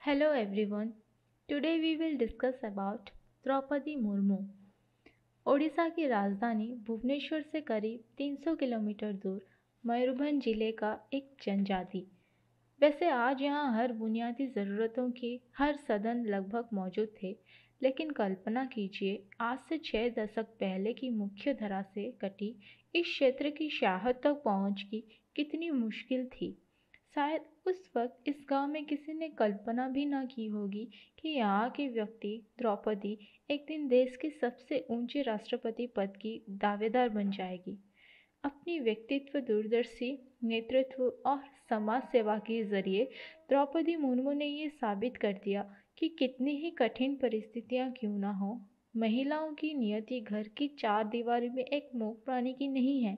Hello everyone. Today we will discuss about Draupadi Murmu. Odisha की राजधानी भुवनेश्वर से करीब 300 किलोमीटर दूर मयूरभंज जिले का एक जनजाति। वैसे आज यहाँ हर बुनियादी ज़रूरतों के हर साधन लगभग मौजूद थे, लेकिन कल्पना कीजिए आज से 6 दशक पहले की मुख्य धारा से कटी इस क्षेत्र की शाहद तक पहुँच की कितनी मुश्किल थी। शायद उस वक्त इस गांव में किसी ने कल्पना भी ना की होगी कि यहाँ की व्यक्ति द्रौपदी एक दिन देश के सबसे ऊंचे राष्ट्रपति पद की दावेदार बन जाएगी। अपनी व्यक्तित्व, दूरदर्शी नेतृत्व और समाज सेवा के जरिए द्रौपदी मुर्मू ने ये साबित कर दिया कि कितनी ही कठिन परिस्थितियां क्यों ना हो, महिलाओं की नियति घर की चार दीवारी में एक मूक प्राणी की नहीं है।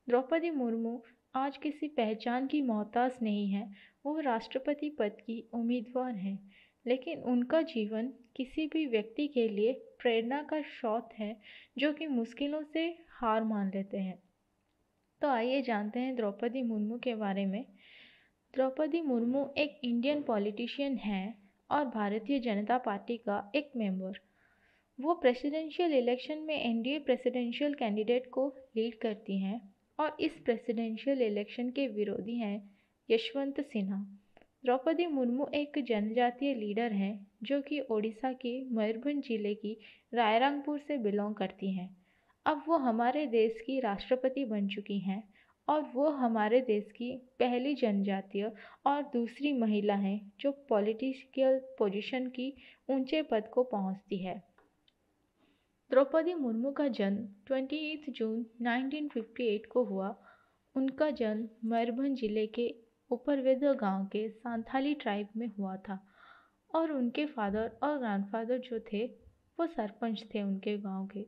द्रौपदी मुर्मू आज किसी पहचान की मोहताज नहीं है, वो राष्ट्रपति पद की उम्मीदवार हैं, लेकिन उनका जीवन किसी भी व्यक्ति के लिए प्रेरणा का स्रोत है जो कि मुश्किलों से हार मान लेते हैं। तो आइए जानते हैं द्रौपदी मुर्मू के बारे में। द्रौपदी मुर्मू एक इंडियन पॉलिटिशियन हैं और भारतीय जनता पार्टी का एक मेंबर। वो प्रेसिडेंशियल इलेक्शन में एनडीए प्रेसिडेंशियल कैंडिडेट को लीड करती हैं और इस प्रेसिडेंशियल इलेक्शन के विरोधी हैं यशवंत सिन्हा। द्रौपदी मुर्मू एक जनजातीय लीडर हैं जो कि ओडिशा के मयूरभंज जिले की रायरंगपुर से बिलोंग करती हैं। अब वो हमारे देश की राष्ट्रपति बन चुकी हैं और वो हमारे देश की पहली जनजातीय और दूसरी महिला हैं जो पॉलिटिकल पोजीशन की ऊंचे पद को पहुंचती है। द्रौपदी मुर्मू का जन्म 28 जून 1958 को हुआ। उनका जन्म मयूरभंज जिले के ऊपरवेद गांव के सांथाली ट्राइब में हुआ था और उनके फादर और ग्रैंडफादर जो थे वो सरपंच थे उनके गांव के।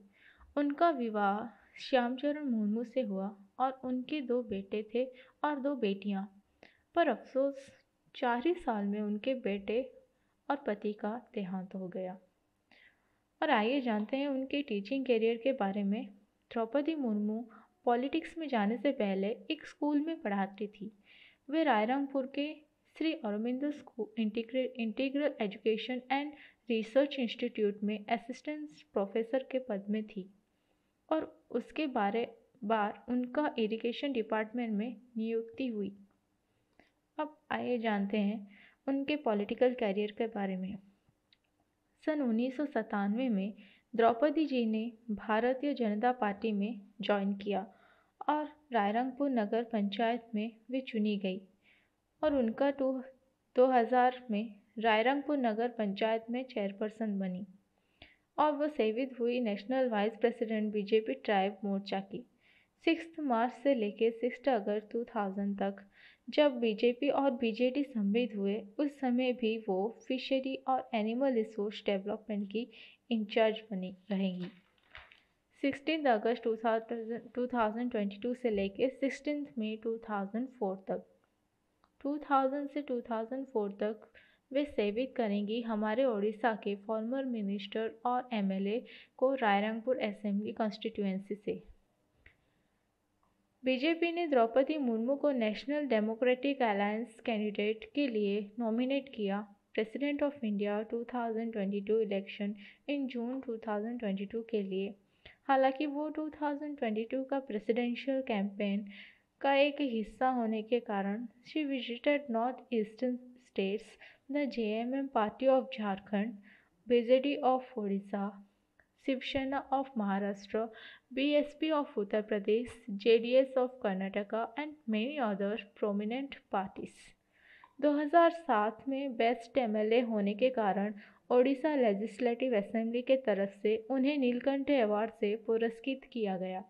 उनका विवाह श्यामचरण मुर्मू से हुआ और उनके 2 बेटे थे और 2 बेटियां। पर अफसोस 4 ही साल में उनके बेटे और पति का देहांत हो गया। और आइए जानते हैं उनके टीचिंग करियर के बारे में। द्रौपदी मुर्मू पॉलिटिक्स में जाने से पहले एक स्कूल में पढ़ाती थी। वे रायरंगपुर के Shri Aurobindo school integral education and research institute में असिस्टेंट प्रोफेसर के पद में थी और उसके बार उनका इरिगेशन डिपार्टमेंट में नियुक्ति हुई। अब आइए जानते हैं उनके पॉलिटिकल करियर के बारे में। सन 1997 में द्रौपदी जी ने भारतीय जनता पार्टी में ज्वाइन किया और रायरंगपुर नगर पंचायत में वे चुनी गई और उनका 2000 में रायरंगपुर नगर पंचायत में चेयरपर्सन बनी और वो सेवित हुई national vice president BJP tribe Morcha की। 6 मार्च से लेकर 6 अगस्त 2000 तक जब बीजेपी और बीजेडी सम्मिलित हुए उस समय भी वो फिशरी और एनिमल रिसोर्स डेवलपमेंट की इंचार्ज बनी रहेंगी। 16 अगस्त 2022 से लेकर 16 मई 2004 तक 2000 से 2004 तक वे सेवित करेंगी हमारे ओडिशा के फॉर्मर मिनिस्टर और एमएलए को रायरंगपुर असेंबली कॉन्स्टिट्यूएंसी से। बीजेपी ने द्रौपदी मुर्मू को नेशनल डेमोक्रेटिक अलायंस कैंडिडेट के लिए नॉमिनेट किया president of India 2022 election in June 2022 के लिए। हालांकि वो 2022 का प्रेसिडेंशियल कैंपेन का एक हिस्सा होने के कारण she visited north eastern states, the JMM party of Jharkhand, BJD of Odisha, Shiv Sena of Maharashtra, BSP of Uttar Pradesh, JDS of Karnataka and many other prominent parties. 2007 में बेस्ट एमएलए होने के कारण ओडिशा लेजिस्लेटिव असेंबली के तरफ से उन्हें नीलकंठ अवार्ड से पुरस्कृत किया गया।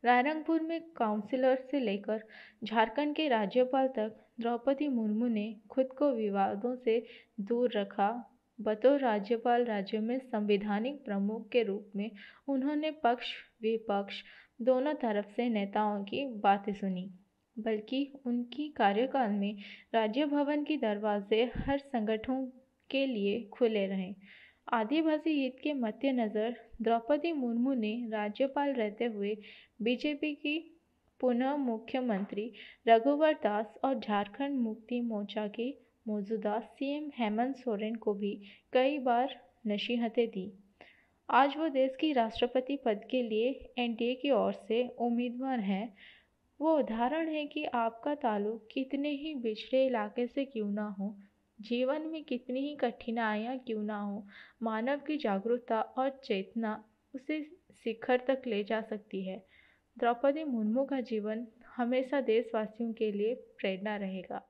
रायरंगपुर में काउंसिलर से लेकर झारखंड के राज्यपाल तक द्रौपदी मुर्मू ने खुद को विवादों से दूर रखा। बतौर राज्यपाल राज्य में संवैधानिक प्रमुख के रूप में उन्होंने पक्ष विपक्ष दोनों तरफ से नेताओं की बातें सुनी, बल्कि उनकी कार्यकाल में राज्य भवन के दरवाजे हर संगठनों के लिए खुले रहे। आदिवासी हित के मद्देनज़र द्रौपदी मुर्मू ने राज्यपाल रहते हुए बीजेपी की पुनः मुख्यमंत्री रघुवर दास और झारखंड मुक्ति मोर्चा की मौजूदा सीएम हेमंत सोरेन को भी कई बार नसीहतें दी। आज वो देश की राष्ट्रपति पद के लिए एनडीए की ओर से उम्मीदवार हैं। वो उदाहरण है कि आपका ताल्लुक कितने ही पिछड़े इलाके से क्यों ना हो, जीवन में कितनी ही कठिनाइयाँ क्यों ना हो, मानव की जागरूकता और चेतना उसे शिखर तक ले जा सकती है। द्रौपदी मुर्मू का जीवन हमेशा देशवासियों के लिए प्रेरणा रहेगा।